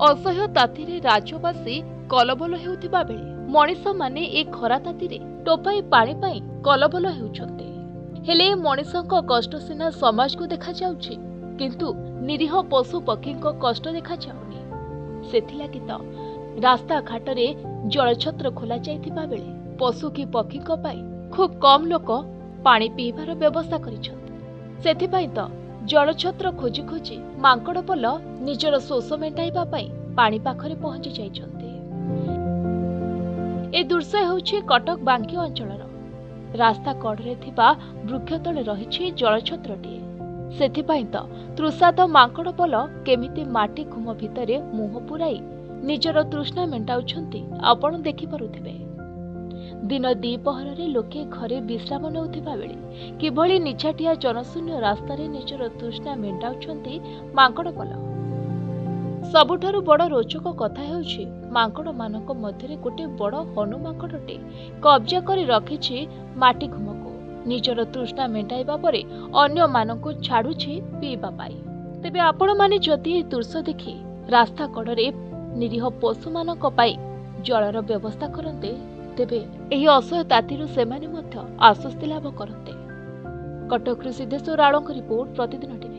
असह्य तातीरे राज्यवासी कलबल हेउथिबा बेले मनीष माने ए खरा तातीरे टोपाई पानी पाई कलबल हेउछन्ते। हेले मनीषक कष्ट सिना समाज को देखा जाउछि, किंतु निरीह पशु पक्षी कष्ट देखा जाउनी। सेथिलागि तो रास्ता घाटरे जलछत्र खोला जाइथिबा बेले पशु की पक्षी पाई खूब कम लोक पानी पीबार व्यवस्था करिछन्ते। सेथिपाई तो जलछत्र खोजी खोजी मांकड़ पल निजर शोष मेटाइबा पाई पानी पाखरे पहुंची जाइछन्ते। ए दृश्य हेउछि कटक बांकी अंचलर रास्ता कड़े थिबा वृक्ष तले रहिछि जलछत्रटीए। सेथिपाई तो तृषात मांकड़ पल केमिति माटी घुम भितरे मुह पुराई निजर तृष्णा मेटाउछन्ति आपण देखि पारुथिबे। दिन द्विपहर लोके घरे विश्राम नेउथिबा बेले किभଳି निछाटिया जनशून्य रास्तार निजर तृष्णा मेटाउछन्ति मांकड़ पल। सबुठारु बड़ रोचक कथा हेउछि मांकड़ मानक मध्यरे गोटे बड़ हनु मांकड़टे कब्जा करी रखिछि माटी घुमको। निजर तृष्णा मेटाइबा परे अन्य मानकु छाडुछि पीबा पाई। तेबे आपण माने जदि दृश्य देखि रास्ता कड़े निरीह पशु मानक पाई जलर व्यवस्था करन्ते, तेबे एही असह्य तातीरु सेमाने मध्य आश्वस्ति लाभ करन्ते। कटकरु सिद्धेश्वर राळଙ୍କ रिपोर्ट, प्रतिदिन टीवी।